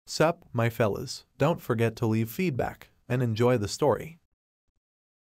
Sup, my fellas, don't forget to leave feedback, and enjoy the story.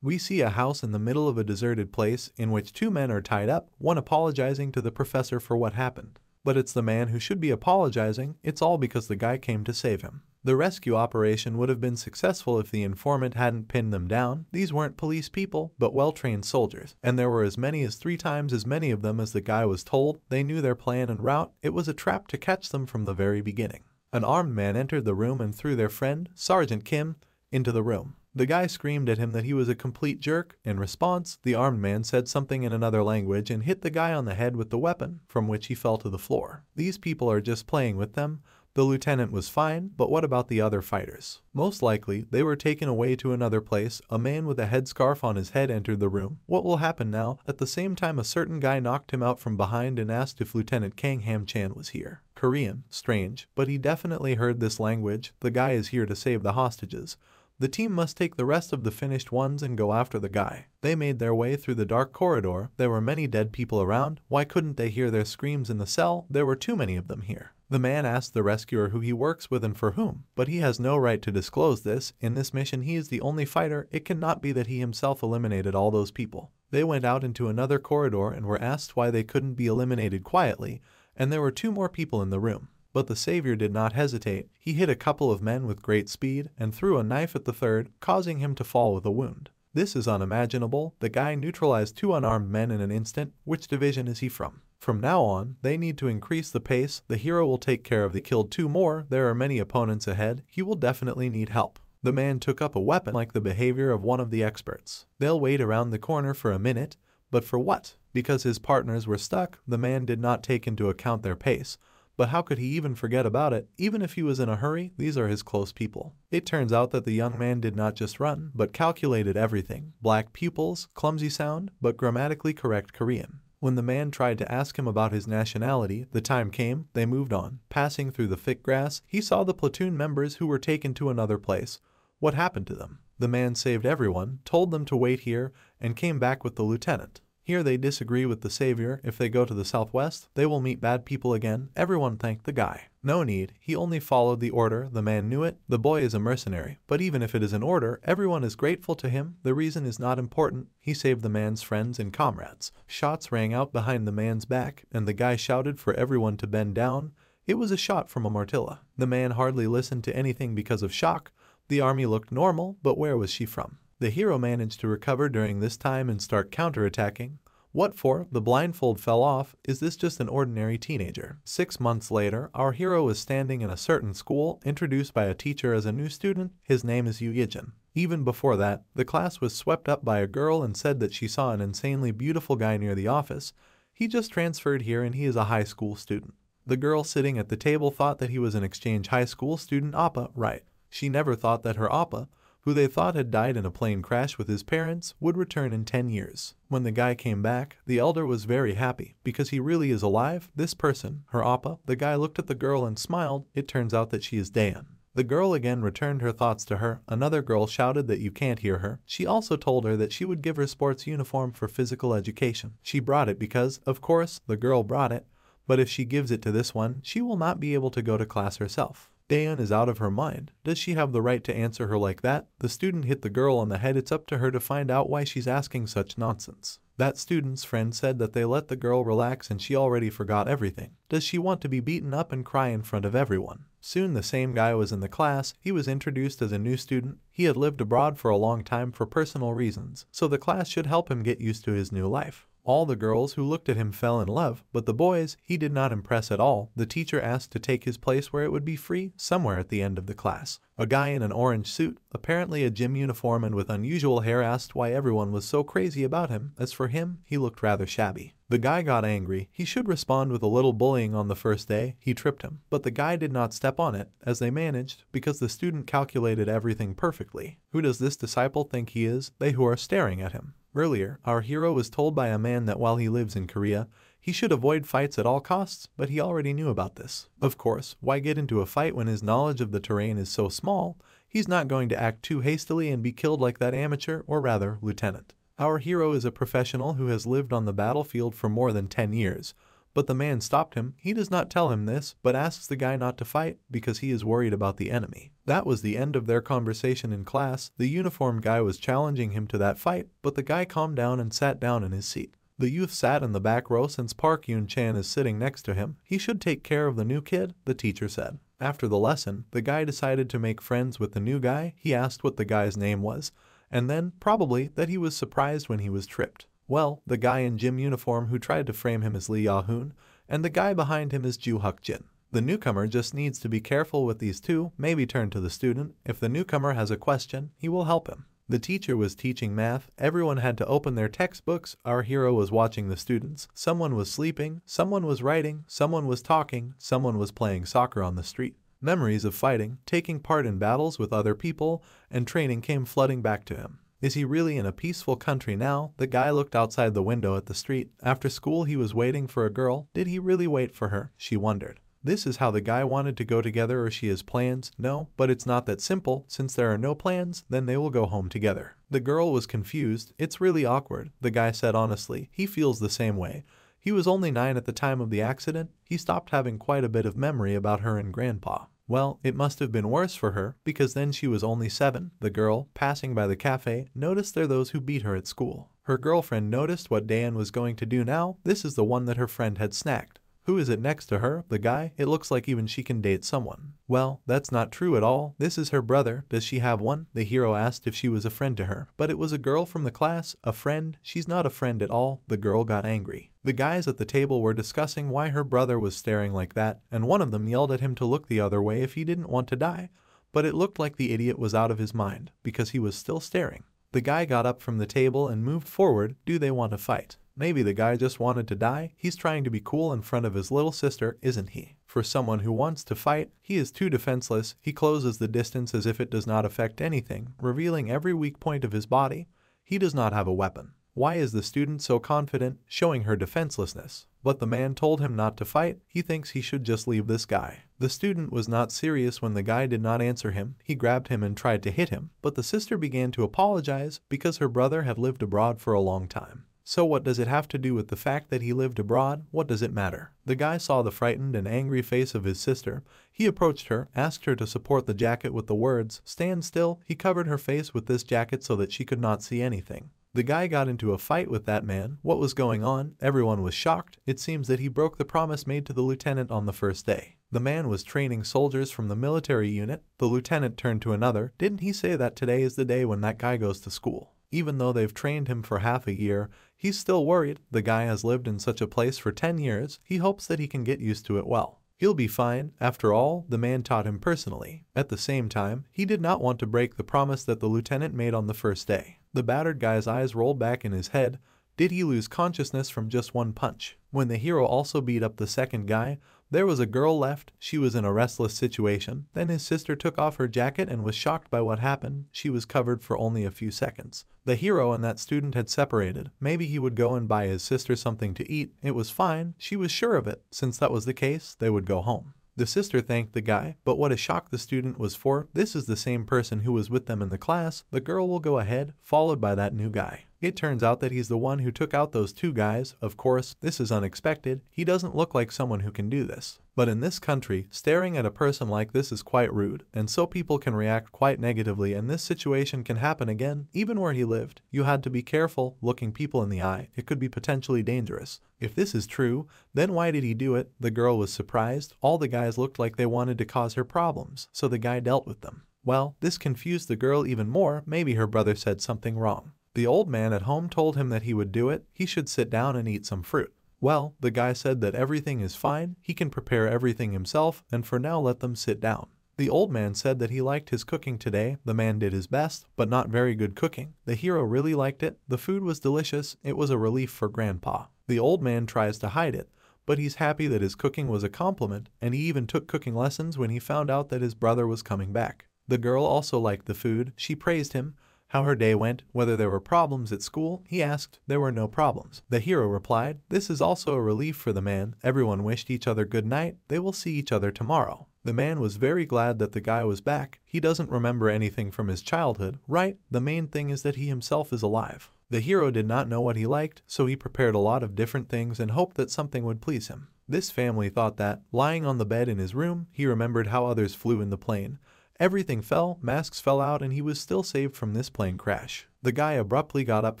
We see a house in the middle of a deserted place in which two men are tied up, one apologizing to the professor for what happened. But it's the man who should be apologizing, it's all because the guy came to save him. The rescue operation would have been successful if the informant hadn't pinned them down. These weren't police people, but well-trained soldiers, and there were as many as 3 times as many of them as the guy was told. They knew their plan and route. It was a trap to catch them from the very beginning. An armed man entered the room and threw their friend, Sergeant Kim, into the room. The guy screamed at him that he was a complete jerk. In response, the armed man said something in another language and hit the guy on the head with the weapon, from which he fell to the floor. These people are just playing with them. The lieutenant was fine, but what about the other fighters? Most likely, they were taken away to another place. A man with a headscarf on his head entered the room. What will happen now? At the same time, a certain guy knocked him out from behind and asked if Lieutenant Kang Ham-chan was here. Korean, strange, but he definitely heard this language. The guy is here to save the hostages. The team must take the rest of the finished ones and go after the guy. They made their way through the dark corridor. There were many dead people around. Why couldn't they hear their screams in the cell? There were too many of them here. The man asked the rescuer who he works with and for whom, but he has no right to disclose this. In this mission, he is the only fighter. It cannot be that he himself eliminated all those people. They went out into another corridor and were asked why they couldn't be eliminated quietly, and there were 2 more people in the room. But the savior did not hesitate. He hit a couple of men with great speed and threw a knife at the third, causing him to fall with a wound. This is unimaginable. The guy neutralized 2 unarmed men in an instant. Which division is he from? From now on, they need to increase the pace. The hero will take care of the killed 2 more. There are many opponents ahead. He will definitely need help. The man took up a weapon like the behavior of one of the experts. They'll wait around the corner for a minute. But for what? Because his partners were stuck. The man did not take into account their pace. But how could he even forget about it? Even if he was in a hurry, these are his close people. It turns out that the young man did not just run, but calculated everything. Black pupils, clumsy sound, but grammatically correct Korean. When the man tried to ask him about his nationality, the time came, they moved on. Passing through the thick grass, he saw the platoon members who were taken to another place. What happened to them? The man saved everyone, told them to wait here, and came back with the lieutenant. Here they disagree with the savior. If they go to the southwest, they will meet bad people again. Everyone thanked the guy. No need, he only followed the order. The man knew it. The boy is a mercenary. But even if it is an order, everyone is grateful to him. The reason is not important. He saved the man's friends and comrades. Shots rang out behind the man's back, and the guy shouted for everyone to bend down. It was a shot from a mortilla. The man hardly listened to anything because of shock. The army looked normal, but where was she from? The hero managed to recover during this time and start counterattacking. What for? The blindfold fell off. Is this just an ordinary teenager? 6 months later, our hero is standing in a certain school, introduced by a teacher as a new student. His name is Ijin. Even before that, the class was swept up by a girl and said that she saw an insanely beautiful guy near the office. He just transferred here and he is a high school student. The girl sitting at the table thought that he was an exchange high school student. Appa, right. She never thought that her Appa, who they thought had died in a plane crash with his parents, would return in 10 years. When the guy came back, the elder was very happy, because he really is alive. This person, her Appa, the guy looked at the girl and smiled. It turns out that she is Dayan. The girl again returned her thoughts to her. Another girl shouted that you can't hear her. She also told her that she would give her sports uniform for physical education. She brought it because, of course, the girl brought it. But if she gives it to this one, she will not be able to go to class herself. Dayan is out of her mind. Does she have the right to answer her like that? The student hit the girl on the head. It's up to her to find out why she's asking such nonsense. That student's friend said that they let the girl relax and she already forgot everything. Does she want to be beaten up and cry in front of everyone? Soon the same guy was in the class. He was introduced as a new student. He had lived abroad for a long time for personal reasons, so the class should help him get used to his new life. All the girls who looked at him fell in love, but the boys, he did not impress at all. The teacher asked to take his place where it would be free, somewhere at the end of the class. A guy in an orange suit, apparently a gym uniform and with unusual hair, asked why everyone was so crazy about him. As for him, he looked rather shabby. The guy got angry. He should respond with a little bullying on the first day. He tripped him, but the guy did not step on it, as they managed, because the student calculated everything perfectly. Who does this disciple think he is? They who are staring at him. Earlier, our hero was told by a man that while he lives in Korea, he should avoid fights at all costs, but he already knew about this. Of course, why get into a fight when his knowledge of the terrain is so small? He's not going to act too hastily and be killed like that amateur, or rather, lieutenant. Our hero is a professional who has lived on the battlefield for more than 10 years, But the man stopped him. He does not tell him this, but asks the guy not to fight because he is worried about the enemy. That was the end of their conversation in class. The uniformed guy was challenging him to that fight, but the guy calmed down and sat down in his seat. The youth sat in the back row since Park Yoon-chan is sitting next to him. He should take care of the new kid, the teacher said. After the lesson, the guy decided to make friends with the new guy. He asked what the guy's name was, and then, probably, that he was surprised when he was tripped. Well, the guy in gym uniform who tried to frame him is Lee Ya-hoon, and the guy behind him is Ju Huk-jin. The newcomer just needs to be careful with these two, maybe turn to the student. If the newcomer has a question, he will help him. The teacher was teaching math. Everyone had to open their textbooks. Our hero was watching the students. Someone was sleeping, someone was writing, someone was talking, someone was playing soccer on the street. Memories of fighting, taking part in battles with other people, and training came flooding back to him. Is he really in a peaceful country now? The guy looked outside the window at the street. After school he was waiting for a girl. Did he really wait for her? She wondered. This is how the guy wanted to go together, or she has plans? No, but it's not that simple. Since there are no plans, then they will go home together. The girl was confused. It's really awkward, the guy said honestly. He feels the same way. He was only 9 at the time of the accident. He stopped having quite a bit of memory about her and grandpa. Well, it must have been worse for her, because then she was only 7. The girl, passing by the cafe, noticed there those who beat her at school. Her girlfriend noticed what Dan was going to do now. This is the one that her friend had snagged. Who is it next to her? The guy? It looks like even she can date someone. Well, that's not true at all. This is her brother. Does she have one? The hero asked if she was a friend to her. But it was a girl from the class. A friend? She's not a friend at all. The girl got angry. The guys at the table were discussing why her brother was staring like that, and one of them yelled at him to look the other way if he didn't want to die. But it looked like the idiot was out of his mind, because he was still staring. The guy got up from the table and moved forward. Do they want to fight? Maybe the guy just wanted to die. He's trying to be cool in front of his little sister, isn't he? For someone who wants to fight, he is too defenseless. He closes the distance as if it does not affect anything, revealing every weak point of his body. He does not have a weapon. Why is the student so confident, showing her defenselessness? But the man told him not to fight. He thinks he should just leave this guy. The student was not serious when the guy did not answer him. He grabbed him and tried to hit him, but the sister began to apologize because her brother had lived abroad for a long time. So what does it have to do with the fact that he lived abroad? What does it matter? The guy saw the frightened and angry face of his sister. He approached her, asked her to support the jacket with the words, "Stand still." He covered her face with this jacket so that she could not see anything. The guy got into a fight with that man. What was going on? Everyone was shocked. It seems that he broke the promise made to the lieutenant on the first day. The man was training soldiers from the military unit. The lieutenant turned to another. Didn't he say that today is the day when that guy goes to school? Even though they've trained him for half a year, he's still worried. The guy has lived in such a place for 10 years. He hopes that he can get used to it well. He'll be fine. After all, the man taught him personally. At the same time, he did not want to break the promise that the lieutenant made on the first day. The battered guy's eyes rolled back in his head. Did he lose consciousness from just one punch? When the hero also beat up the second guy, there was a girl left. She was in a restless situation. Then his sister took off her jacket and was shocked by what happened. She was covered for only a few seconds. The hero and that student had separated. Maybe he would go and buy his sister something to eat. It was fine. She was sure of it. Since that was the case, they would go home. The sister thanked the guy, but what a shock the student was for. This is the same person who was with them in the class. The girl will go ahead, followed by that new guy. It turns out that he's the one who took out those 2 guys. Of course, this is unexpected. He doesn't look like someone who can do this. But in this country, staring at a person like this is quite rude, and so people can react quite negatively, and this situation can happen again. Even where he lived, you had to be careful looking people in the eye. It could be potentially dangerous. If this is true, then why did he do it? The girl was surprised. All the guys looked like they wanted to cause her problems, so the guy dealt with them. Well, this confused the girl even more. Maybe her brother said something wrong. The old man at home told him that he would do it. He should sit down and eat some fruit. Well, the guy said that everything is fine. He can prepare everything himself, and for now let them sit down. The old man said that he liked his cooking today. The man did his best, but not very good cooking. The hero really liked it. The food was delicious. It was a relief for grandpa. The old man tries to hide it, but he's happy that his cooking was a compliment, and he even took cooking lessons when he found out that his brother was coming back. The girl also liked the food. She praised him. How her day went, whether there were problems at school, he asked. There were no problems. The hero replied. This is also a relief for the man. Everyone wished each other good night. They will see each other tomorrow. The man was very glad that the guy was back. He doesn't remember anything from his childhood, right? The main thing is that he himself is alive. The hero did not know what he liked, so he prepared a lot of different things and hoped that something would please him. This family thought that, lying on the bed in his room, he remembered how others flew in the plane. Everything fell, masks fell out, and he was still saved from this plane crash. The guy abruptly got up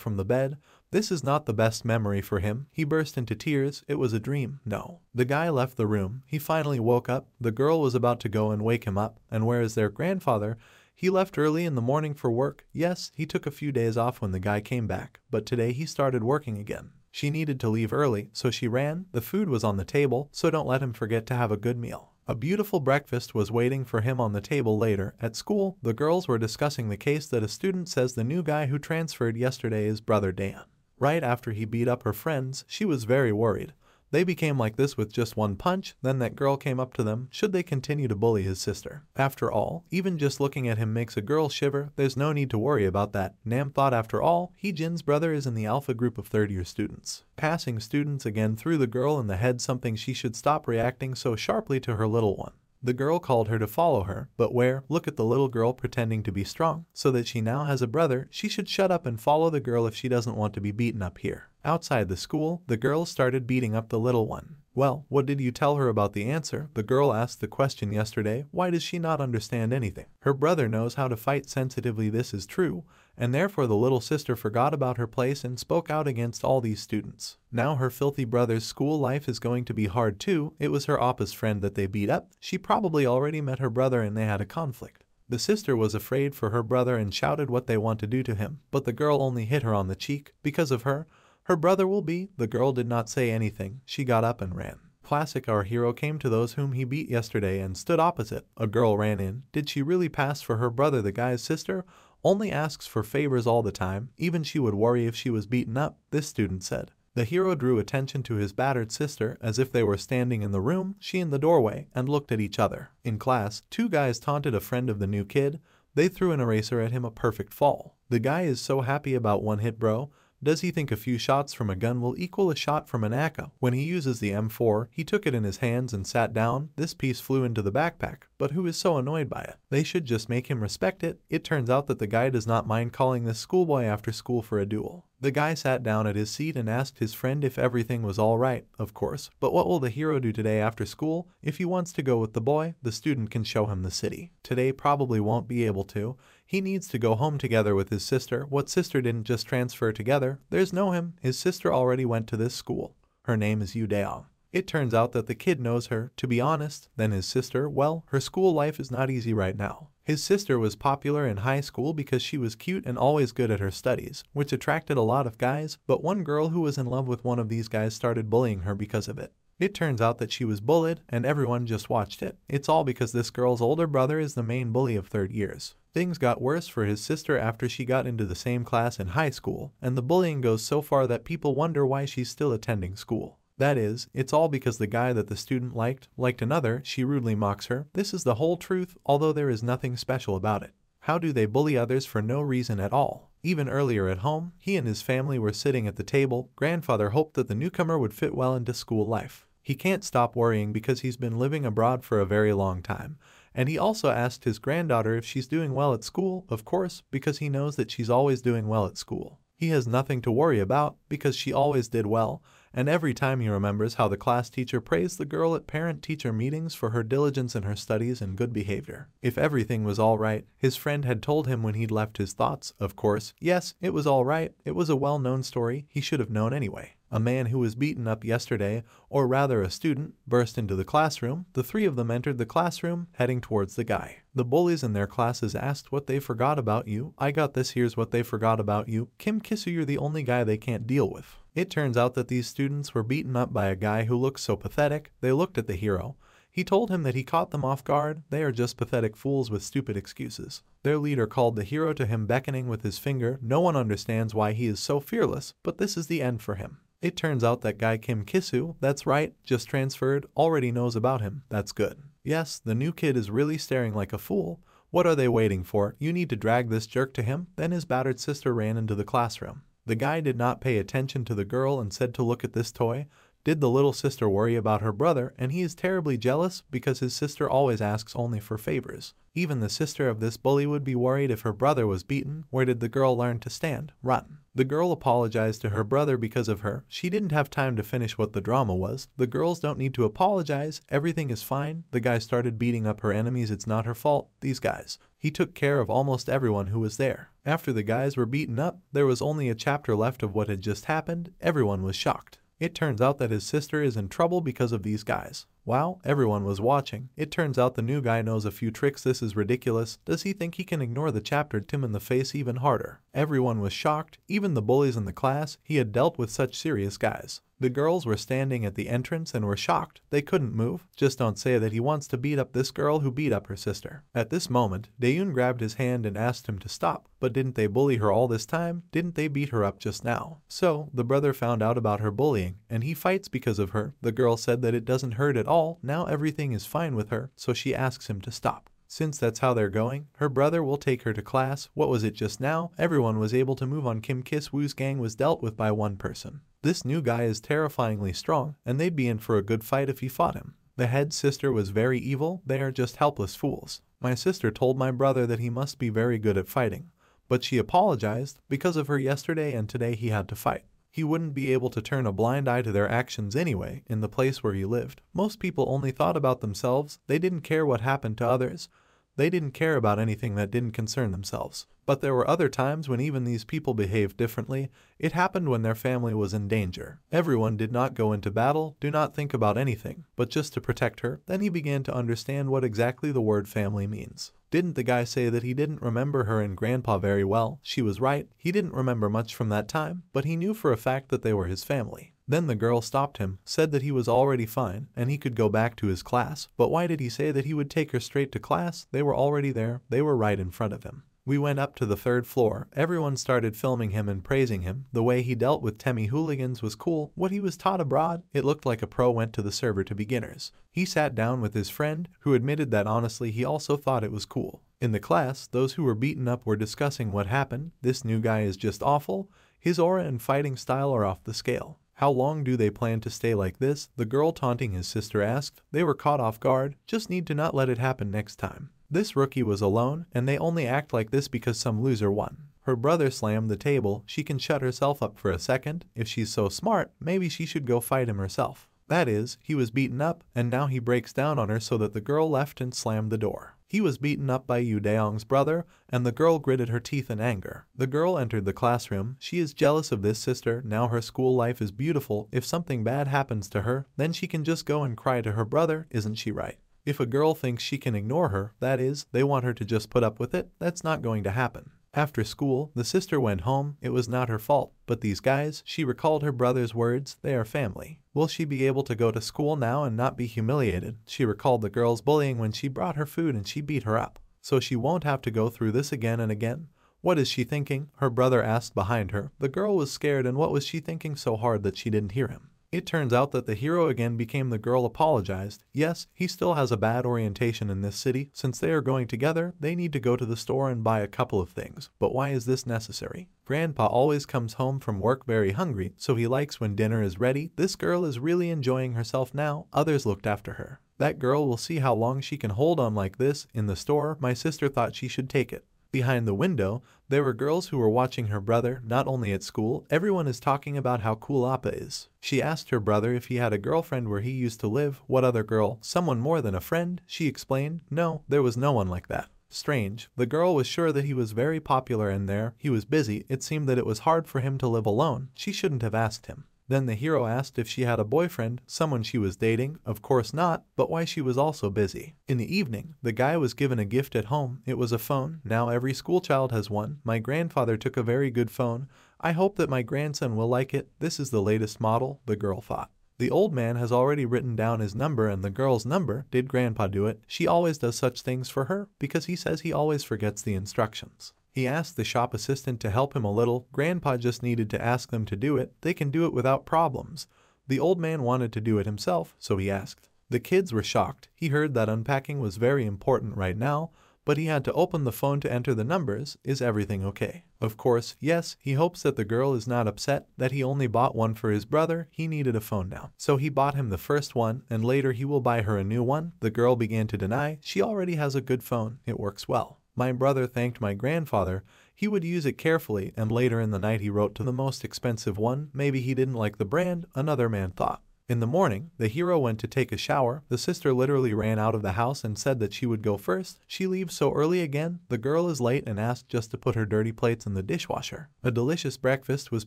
from the bed. This is not the best memory for him. He burst into tears. It was a dream. No. The guy left the room. He finally woke up. The girl was about to go and wake him up. And where is their grandfather? He left early in the morning for work. Yes, he took a few days off when the guy came back, but today he started working again. She needed to leave early, so she ran. The food was on the table, so don't let him forget to have a good meal. A beautiful breakfast was waiting for him on the table later. At school, the girls were discussing the case that a student says the new guy who transferred yesterday is Brother Dan. Right after he beat up her friends, she was very worried. They became like this with just one punch. Then that girl came up to them. Should they continue to bully his sister? After all, even just looking at him makes a girl shiver. There's no need to worry about that. Nam thought after all, Ijin's brother is in the alpha group of third-year students. Passing students again threw the girl in the head something she should stop reacting so sharply to her little one. The girl called her to follow her, but where? Look at the little girl pretending to be strong, so that she now has a brother. She should shut up and follow the girl if she doesn't want to be beaten up here. Outside the school, the girls started beating up the little one. Well, what did you tell her about the answer? The girl asked the question yesterday. Why does she not understand anything? Her brother knows how to fight sensitively. This is true, and therefore the little sister forgot about her place and spoke out against all these students. Now her filthy brother's school life is going to be hard too. It was her Appa's friend that they beat up. She probably already met her brother and they had a conflict. The sister was afraid for her brother and shouted what they want to do to him, but the girl only hit her on the cheek. Because of her, her brother will be. The girl did not say anything. She got up and ran. Classic. Our hero came to those whom he beat yesterday and stood opposite. A girl ran in. Did she really pass for her brother? The guy's sister only asks for favors all the time. Even she would worry if she was beaten up, this student said. The hero drew attention to his battered sister as if they were standing in the room, she in the doorway, and looked at each other. In class, two guys taunted a friend of the new kid. They threw an eraser at him, a perfect fall. The guy is so happy about one hit, bro. Does he think a few shots from a gun will equal a shot from an AK? When he uses the M4, he took it in his hands and sat down. This piece flew into the backpack, but who is so annoyed by it? They should just make him respect it. It turns out that the guy does not mind calling this schoolboy after school for a duel. The guy sat down at his seat and asked his friend if everything was all right, of course. But what will the hero do today after school? If he wants to go with the boy, the student can show him the city. Today probably won't be able to. He needs to go home together with his sister. What sister didn't just transfer together? There's no him. His sister already went to this school. Her name is Yu Daeong. It turns out that the kid knows her. To be honest, then his sister, well, her school life is not easy right now. His sister was popular in high school because she was cute and always good at her studies, which attracted a lot of guys, but one girl who was in love with one of these guys started bullying her because of it. It turns out that she was bullied, and everyone just watched it. It's all because this girl's older brother is the main bully of third years. Things got worse for his sister after she got into the same class in high school, and the bullying goes so far that people wonder why she's still attending school. That is, it's all because the guy that the student liked another. She rudely mocks her. This is the whole truth, although there is nothing special about it. How do they bully others for no reason at all? Even earlier at home, he and his family were sitting at the table. Grandfather hoped that the newcomer would fit well into school life. He can't stop worrying because he's been living abroad for a very long time. And he also asked his granddaughter if she's doing well at school, of course, because he knows that she's always doing well at school. He has nothing to worry about because she always did well, and every time he remembers how the class teacher praised the girl at parent-teacher meetings for her diligence in her studies and good behavior. If everything was all right, his friend had told him when he'd left his thoughts, of course. Yes, it was all right. It was a well-known story. He should have known anyway. A man who was beaten up yesterday, or rather a student, burst into the classroom. The three of them entered the classroom, heading towards the guy. The bullies in their classes asked what they forgot about you. I got this. Here's what they forgot about you. Kim Kisu, you're the only guy they can't deal with. It turns out that these students were beaten up by a guy who looks so pathetic. They looked at the hero. He told him that he caught them off guard. They are just pathetic fools with stupid excuses. Their leader called the hero to him, beckoning with his finger. No one understands why he is so fearless, but this is the end for him. It turns out that guy Kim Kisu, that's right, just transferred, already knows about him. That's good. Yes, the new kid is really staring like a fool. What are they waiting for? You need to drag this jerk to him. Then his battered sister ran into the classroom. The guy did not pay attention to the girl and said to look at this toy. Did the little sister worry about her brother? And he is terribly jealous because his sister always asks only for favors. Even the sister of this bully would be worried if her brother was beaten. Where did the girl learn to stand? Run. The girl apologized to her brother because of her. She didn't have time to finish what the drama was. The girls don't need to apologize. Everything is fine. The guy started beating up her enemies. It's not her fault. These guys. He took care of almost everyone who was there. After the guys were beaten up, there was only a chapter left of what had just happened. Everyone was shocked. It turns out that his sister is in trouble because of these guys. Wow, everyone was watching. It turns out the new guy knows a few tricks. This is ridiculous. Does he think he can ignore the chapter Tim in the face even harder? Everyone was shocked, even the bullies in the class. He had dealt with such serious guys. The girls were standing at the entrance and were shocked. They couldn't move. Just don't say that he wants to beat up this girl who beat up her sister. At this moment, Daeun grabbed his hand and asked him to stop. But didn't they bully her all this time? Didn't they beat her up just now? So, the brother found out about her bullying, and he fights because of her. The girl said that it doesn't hurt at all. Now everything is fine with her, so she asks him to stop. Since that's how they're going, her brother will take her to class. What was it just now? Everyone was able to move on. Kim Kis-woo's gang was dealt with by one person. This new guy is terrifyingly strong, and they'd be in for a good fight if he fought him. The head sister was very evil. They are just helpless fools. My sister told my brother that he must be very good at fighting, but she apologized because of her yesterday, and today he had to fight. He wouldn't be able to turn a blind eye to their actions anyway. In the place where he lived, most people only thought about themselves. They didn't care what happened to others. They didn't care about anything that didn't concern themselves. But there were other times when even these people behaved differently. It happened when their family was in danger. Everyone did not go into battle, do not think about anything, but just to protect her. Then he began to understand what exactly the word family means. Didn't the guy say that he didn't remember her and Grandpa very well? She was right. He didn't remember much from that time, but he knew for a fact that they were his family. Then the girl stopped him, said that he was already fine, and he could go back to his class. But why did he say that he would take her straight to class? They were already there. They were right in front of him. We went up to the 3rd floor. Everyone started filming him and praising him. The way he dealt with Temi hooligans was cool. What he was taught abroad, it looked like a pro went to the server to beginners. He sat down with his friend, who admitted that honestly he also thought it was cool. In the class, those who were beaten up were discussing what happened. This new guy is just awful. His aura and fighting style are off the scale. How long do they plan to stay like this? The girl taunting his sister asked. They were caught off guard. Just need to not let it happen next time. This rookie was alone, and they only act like this because some loser won. Her brother slammed the table. She can shut herself up for a second. If she's so smart, maybe she should go fight him herself. That is, he was beaten up, and now he breaks down on her so that the girl left and slammed the door. He was beaten up by Yu Daong's brother, and the girl gritted her teeth in anger. The girl entered the classroom. She is jealous of this sister. Now her school life is beautiful. If something bad happens to her, then she can just go and cry to her brother. Isn't she right? If a girl thinks she can ignore her, that is, they want her to just put up with it, that's not going to happen. After school, the sister went home. It was not her fault. But these guys, she recalled her brother's words, they are family. Will she be able to go to school now and not be humiliated? She recalled the girl's bullying when she brought her food and she beat her up. So she won't have to go through this again and again. What is she thinking? Her brother asked behind her. The girl was scared, and what was she thinking so hard that she didn't hear him? It turns out that the hero again became the girl apologized. Yes, he still has a bad orientation in this city. Since they are going together, they need to go to the store and buy a couple of things. But why is this necessary? Grandpa always comes home from work very hungry, so he likes when dinner is ready. This girl is really enjoying herself now. Others looked after her. That girl will see how long she can hold on like this. In the store, my sister thought she should take it. Behind the window, there were girls who were watching her brother. Not only at school, everyone is talking about how cool Appa is. She asked her brother if he had a girlfriend where he used to live. What other girl? Someone more than a friend? She explained. No, there was no one like that. Strange. The girl was sure that he was very popular and there. He was busy. It seemed that it was hard for him to live alone. She shouldn't have asked him. Then the hero asked if she had a boyfriend, someone she was dating. Of course not, but why she was also busy. In the evening, the guy was given a gift at home. It was a phone. Now every school child has one. My grandfather took a very good phone. I hope that my grandson will like it. This is the latest model, the girl thought. The old man has already written down his number and the girl's number. Did Grandpa do it? She always does such things for her because he says he always forgets the instructions. He asked the shop assistant to help him a little. Grandpa just needed to ask them to do it. They can do it without problems. The old man wanted to do it himself, so he asked. The kids were shocked. He heard that unpacking was very important right now, but he had to open the phone to enter the numbers. Is everything okay? Of course, yes. He hopes that the girl is not upset that he only bought one for his brother. He needed a phone now. So he bought him the first one, and later he will buy her a new one. The girl began to deny. She already has a good phone. It works well. My brother thanked my grandfather. He would use it carefully, and later in the night he wrote to the most expensive one. Maybe he didn't like the brand, another man thought. In the morning, the hero went to take a shower. The sister literally ran out of the house and said that she would go first. She leaves so early again. The girl is late and asked just to put her dirty plates in the dishwasher. A delicious breakfast was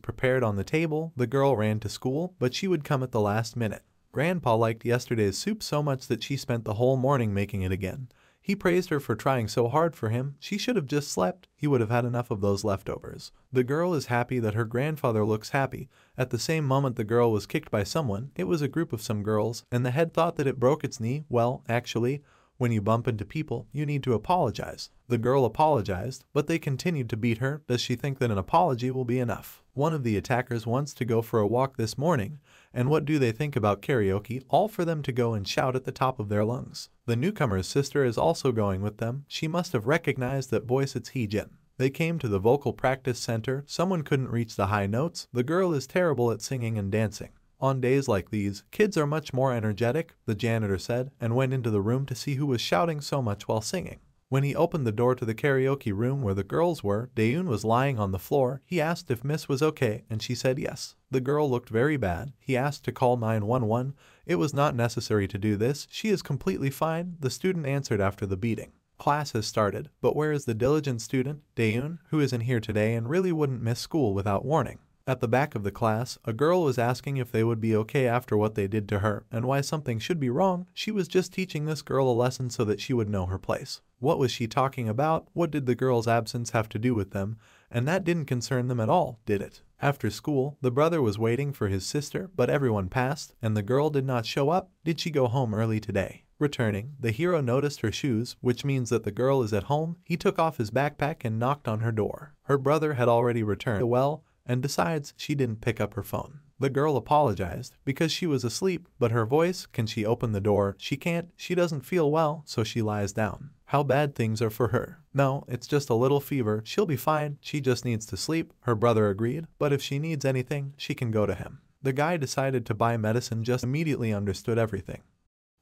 prepared on the table. The girl ran to school, but she would come at the last minute. Grandpa liked yesterday's soup so much that she spent the whole morning making it again. He praised her for trying so hard for him. She should have just slept. He would have had enough of those leftovers. The girl is happy that her grandfather looks happy. At the same moment the girl was kicked by someone. It was a group of some girls, and the head thought that it broke its knee. Well, actually, when you bump into people, you need to apologize. The girl apologized, but they continued to beat her. Does she think that an apology will be enough? One of the attackers wants to go for a walk this morning, and what do they think about karaoke? All for them to go and shout at the top of their lungs. The newcomer's sister is also going with them. She must have recognized that voice. It's Ijin. They came to the vocal practice center. Someone couldn't reach the high notes. The girl is terrible at singing and dancing. On days like these, kids are much more energetic, the janitor said, and went into the room to see who was shouting so much while singing. When he opened the door to the karaoke room where the girls were, Daeun was lying on the floor. He asked if Miss was okay, and she said yes. The girl looked very bad. He asked to call 911. It was not necessary to do this. She is completely fine, the student answered after the beating. Class has started, but where is the diligent student, Daeun, who isn't here today and really wouldn't miss school without warning? At the back of the class, a girl was asking if they would be okay after what they did to her, and why something should be wrong. She was just teaching this girl a lesson so that she would know her place. What was she talking about? What did the girl's absence have to do with them? And that didn't concern them at all, did it? After school, the brother was waiting for his sister, but everyone passed, and the girl did not show up. Did she go home early today? Returning, the hero noticed her shoes, which means that the girl is at home. He took off his backpack and knocked on her door. Her brother had already returned well, and besides, she didn't pick up her phone. The girl apologized because she was asleep, but her voice, can she open the door? She can't. She doesn't feel well, so she lies down. How bad things are for her. No, it's just a little fever. She'll be fine. She just needs to sleep. Her brother agreed, but if she needs anything, she can go to him. The guy decided to buy medicine, just immediately understood everything.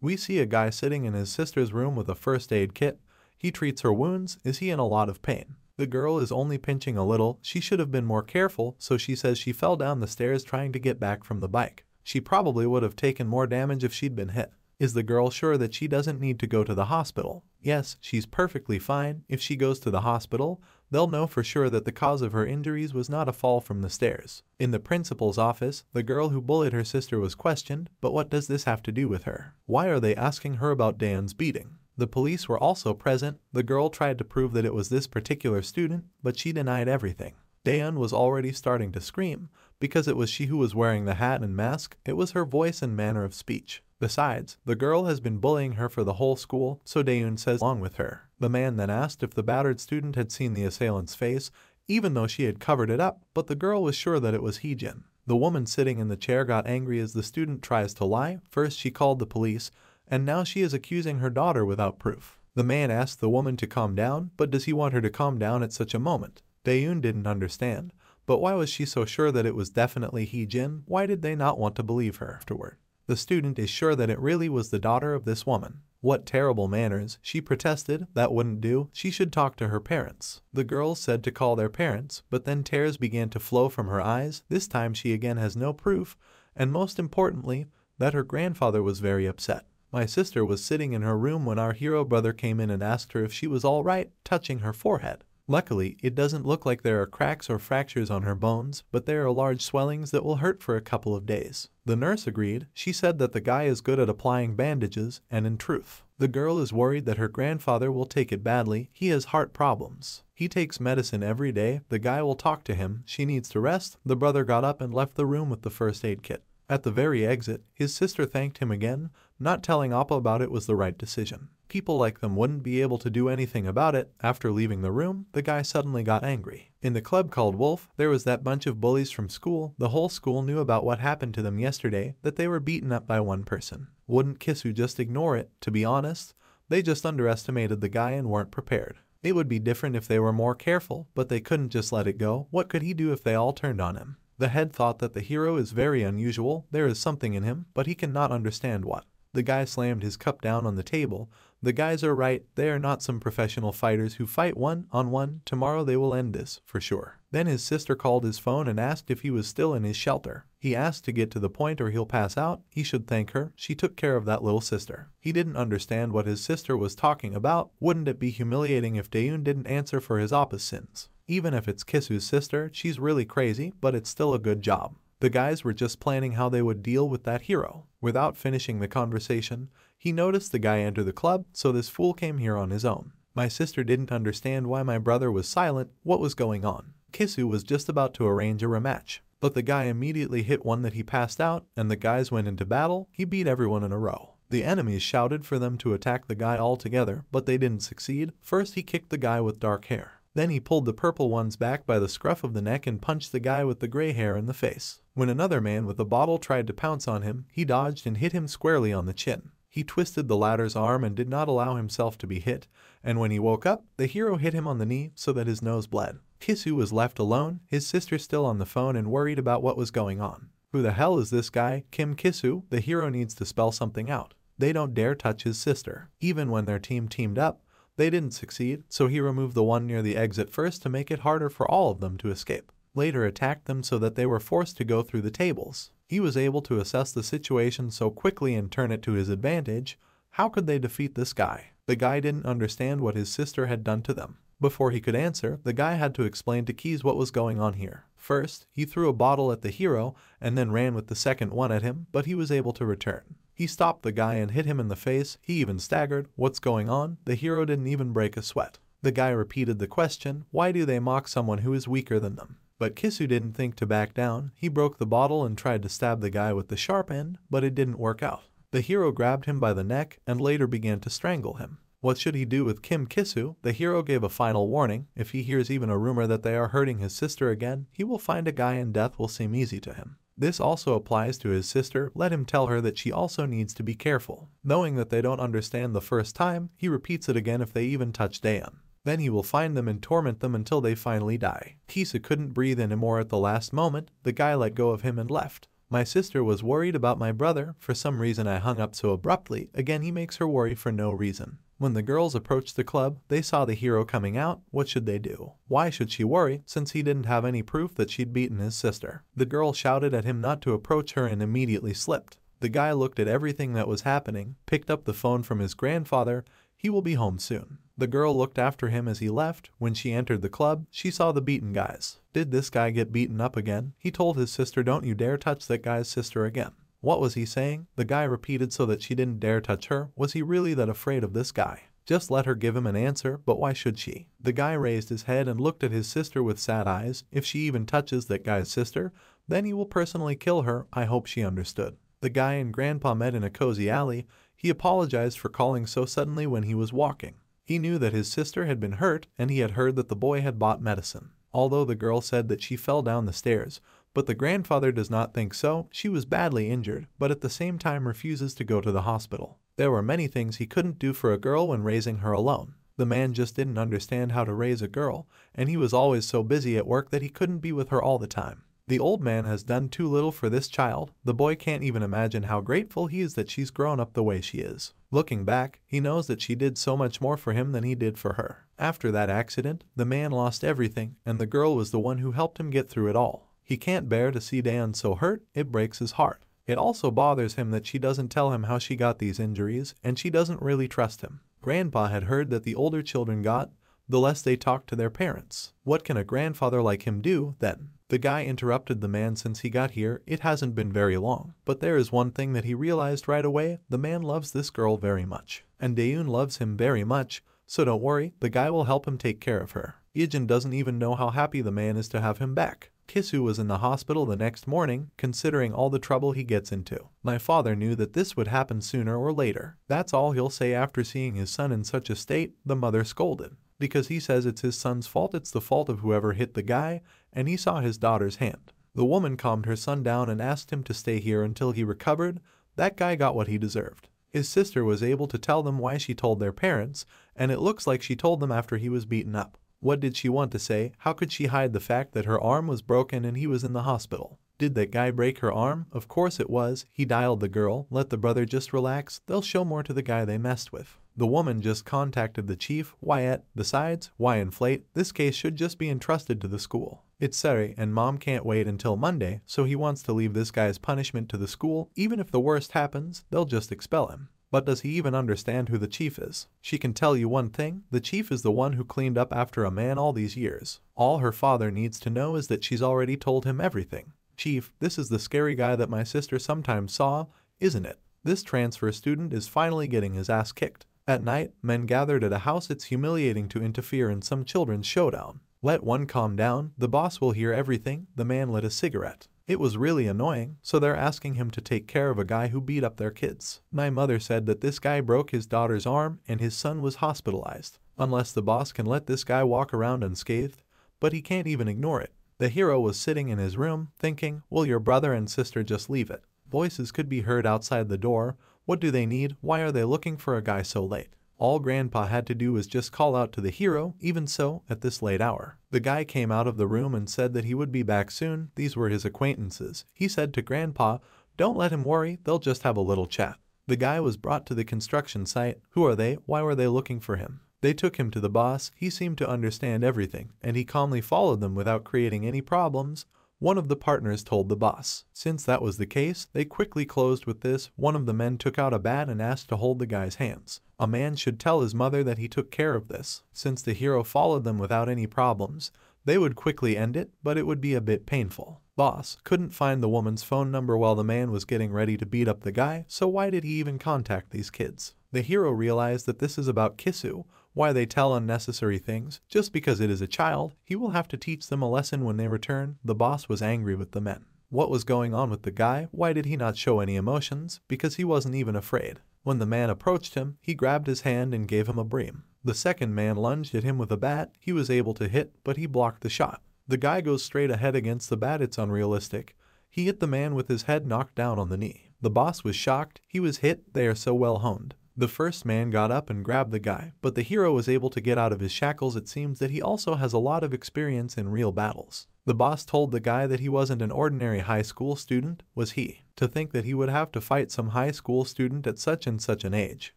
We see a guy sitting in his sister's room with a first aid kit. He treats her wounds. Is he in a lot of pain? The girl is only pinching a little. She should have been more careful, so she says she fell down the stairs trying to get back from the bike. She probably would have taken more damage if she'd been hit. Is the girl sure that she doesn't need to go to the hospital? Yes, she's perfectly fine. If she goes to the hospital, they'll know for sure that the cause of her injuries was not a fall from the stairs. In the principal's office, the girl who bullied her sister was questioned, but what does this have to do with her? Why are they asking her about Dan's beating? The police were also present. The girl tried to prove that it was this particular student, but she denied everything. Daeun was already starting to scream, because it was she who was wearing the hat and mask. It was her voice and manner of speech. Besides, the girl has been bullying her for the whole school, so Daeun says along with her. The man then asked if the battered student had seen the assailant's face, even though she had covered it up, but the girl was sure that it was Ijin. The woman sitting in the chair got angry as the student tries to lie. First she called the police, and now she is accusing her daughter without proof. The man asked the woman to calm down, but does he want her to calm down at such a moment? Daeun didn't understand, but why was she so sure that it was definitely Ijin? Why did they not want to believe her afterward? The student is sure that it really was the daughter of this woman. What terrible manners, she protested. That wouldn't do. She should talk to her parents. The girls said to call their parents, but then tears began to flow from her eyes. This time she again has no proof, and most importantly, that her grandfather was very upset. My sister was sitting in her room when our hero brother came in and asked her if she was all right, touching her forehead. Luckily, it doesn't look like there are cracks or fractures on her bones, but there are large swellings that will hurt for a couple of days. The nurse agreed. She said that the guy is good at applying bandages, and in truth, the girl is worried that her grandfather will take it badly. He has heart problems. He takes medicine every day. The guy will talk to him. She needs to rest. The brother got up and left the room with the first aid kit. At the very exit, his sister thanked him again. Not telling Appa about it was the right decision. People like them wouldn't be able to do anything about it. After leaving the room, the guy suddenly got angry. In the club called Wolf, there was that bunch of bullies from school. The whole school knew about what happened to them yesterday, that they were beaten up by one person. Wouldn't Kisu just ignore it? To be honest, they just underestimated the guy and weren't prepared. It would be different if they were more careful, but they couldn't just let it go. What could he do if they all turned on him? The head thought that the hero is very unusual. There is something in him, but he cannot understand what. The guy slammed his cup down on the table. The guys are right, they are not some professional fighters who fight one-on-one. Tomorrow they will end this, for sure. Then his sister called his phone and asked if he was still in his shelter. He asked to get to the point or he'll pass out. He should thank her, she took care of that little sister. He didn't understand what his sister was talking about. Wouldn't it be humiliating if Daeun didn't answer for his Appa's sins? Even if it's Kisu's sister, she's really crazy, but it's still a good job. The guys were just planning how they would deal with that hero. Without finishing the conversation, he noticed the guy enter the club, so this fool came here on his own. My sister didn't understand why my brother was silent, what was going on. Kisu was just about to arrange a rematch, but the guy immediately hit one that he passed out, and the guys went into battle. He beat everyone in a row. The enemies shouted for them to attack the guy all together, but they didn't succeed. First he kicked the guy with dark hair. Then he pulled the purple ones back by the scruff of the neck and punched the guy with the gray hair in the face. When another man with a bottle tried to pounce on him, he dodged and hit him squarely on the chin. He twisted the latter's arm and did not allow himself to be hit, and when he woke up, the hero hit him on the knee so that his nose bled. Kisu was left alone, his sister still on the phone and worried about what was going on. Who the hell is this guy, Kim Kisu? The hero needs to spell something out. They don't dare touch his sister. Even when their team teamed up, they didn't succeed, so he removed the one near the exit first to make it harder for all of them to escape. Later attacked them so that they were forced to go through the tables. He was able to assess the situation so quickly and turn it to his advantage. How could they defeat this guy? The guy didn't understand what his sister had done to them. Before he could answer, the guy had to explain to Keys what was going on here. First, he threw a bottle at the hero and then ran with the second one at him, but he was able to return. He stopped the guy and hit him in the face. He even staggered. What's going on? The hero didn't even break a sweat. The guy repeated the question, why do they mock someone who is weaker than them? But Kisu didn't think to back down. He broke the bottle and tried to stab the guy with the sharp end, but it didn't work out. The hero grabbed him by the neck and later began to strangle him. What should he do with Kim Kisu? The hero gave a final warning. If he hears even a rumor that they are hurting his sister again, he will find a guy and death will seem easy to him. This also applies to his sister. Let him tell her that she also needs to be careful. Knowing that they don't understand the first time, he repeats it again if they even touch Daeun. Then he will find them and torment them until they finally die. Kisa couldn't breathe anymore at the last moment. The guy let go of him and left. My sister was worried about my brother. For some reason I hung up so abruptly. Again he makes her worry for no reason. When the girls approached the club, they saw the hero coming out. What should they do? Why should she worry, since he didn't have any proof that she'd beaten his sister? The girl shouted at him not to approach her and immediately slipped. The guy looked at everything that was happening, picked up the phone from his grandfather. He will be home soon. The girl looked after him as he left. When she entered the club, she saw the beaten guys. Did this guy get beaten up again? He told his sister, don't you dare touch that guy's sister again. What was he saying? The guy repeated so that she didn't dare touch her. Was he really that afraid of this guy? Just let her give him an answer, but why should she? The guy raised his head and looked at his sister with sad eyes. If she even touches that guy's sister, then he will personally kill her. I hope she understood. The guy and Grandpa met in a cozy alley. He apologized for calling so suddenly when he was walking. He knew that his sister had been hurt and he had heard that the boy had bought medicine. Although the girl said that she fell down the stairs, but the grandfather does not think so. She was badly injured, but at the same time refuses to go to the hospital. There were many things he couldn't do for a girl when raising her alone. The man just didn't understand how to raise a girl, and he was always so busy at work that he couldn't be with her all the time. The old man has done too little for this child. The boy can't even imagine how grateful he is that she's grown up the way she is. Looking back, he knows that she did so much more for him than he did for her. After that accident, the man lost everything, and the girl was the one who helped him get through it all. He can't bear to see Daeun so hurt. It breaks his heart. It also bothers him that she doesn't tell him how she got these injuries, and she doesn't really trust him. Grandpa had heard that the older children got, the less they talk to their parents. What can a grandfather like him do, then? The guy interrupted the man. Since he got here, it hasn't been very long. But there is one thing that he realized right away. The man loves this girl very much. And Daeun loves him very much. So don't worry, the guy will help him take care of her. Ijin doesn't even know how happy the man is to have him back. Kisu was in the hospital the next morning, considering all the trouble he gets into. My father knew that this would happen sooner or later. That's all he'll say after seeing his son in such a state. The mother scolded. Because he says it's his son's fault. It's the fault of whoever hit the guy, and he saw his daughter's hand. The woman calmed her son down and asked him to stay here until he recovered. That guy got what he deserved. His sister was able to tell them why she told their parents, and it looks like she told them after he was beaten up. What did she want to say? How could she hide the fact that her arm was broken and he was in the hospital? Did that guy break her arm? Of course it was. He dialed the girl. Let the brother just relax. They'll show more to the guy they messed with. The woman just contacted the chief. Wyatt. Besides, why inflate? This case should just be entrusted to the school. It's Sari, and mom can't wait until Monday, so he wants to leave this guy's punishment to the school. Even if the worst happens, they'll just expel him. But does he even understand who the chief is? She can tell you one thing, the chief is the one who cleaned up after a man all these years. All her father needs to know is that she's already told him everything. Chief, this is the scary guy that my sister sometimes saw, isn't it? This transfer student is finally getting his ass kicked. At night, men gathered at a house. It's humiliating to interfere in some children's showdown. Let one calm down, the boss will hear everything. The man lit a cigarette. It was really annoying, so they're asking him to take care of a guy who beat up their kids. My mother said that this guy broke his daughter's arm and his son was hospitalized. Unless the boss can let this guy walk around unscathed, but he can't even ignore it. The hero was sitting in his room, thinking, will your brother and sister just leave it? Voices could be heard outside the door. What do they need? Why are they looking for a guy so late? All Grandpa had to do was just call out to the hero. Even so, at this late hour, the guy came out of the room and said that he would be back soon. These were his acquaintances. He said to Grandpa, don't let him worry, they'll just have a little chat. The guy was brought to the construction site. Who are they? Why were they looking for him? They took him to the boss. He seemed to understand everything, and he calmly followed them without creating any problems. One of the partners told the boss. Since that was the case, they quickly closed with this. One of the men took out a bat and asked to hold the guy's hands. A man should tell his mother that he took care of this. Since the hero followed them without any problems, they would quickly end it, but it would be a bit painful. Boss couldn't find the woman's phone number while the man was getting ready to beat up the guy, so why did he even contact these kids? The hero realized that this is about Kisu. Why they tell unnecessary things? Just because it is a child, he will have to teach them a lesson when they return. The boss was angry with the men. What was going on with the guy? Why did he not show any emotions? Because he wasn't even afraid. When the man approached him, he grabbed his hand and gave him a bream. The second man lunged at him with a bat. He was able to hit, but he blocked the shot. The guy goes straight ahead against the bat. It's unrealistic. He hit the man with his head knocked down on the knee. The boss was shocked. He was hit. They are so well honed. The first man got up and grabbed the guy, but the hero was able to get out of his shackles. It seems that he also has a lot of experience in real battles. The boss told the guy that he wasn't an ordinary high school student, was he? To think that he would have to fight some high school student at such and such an age.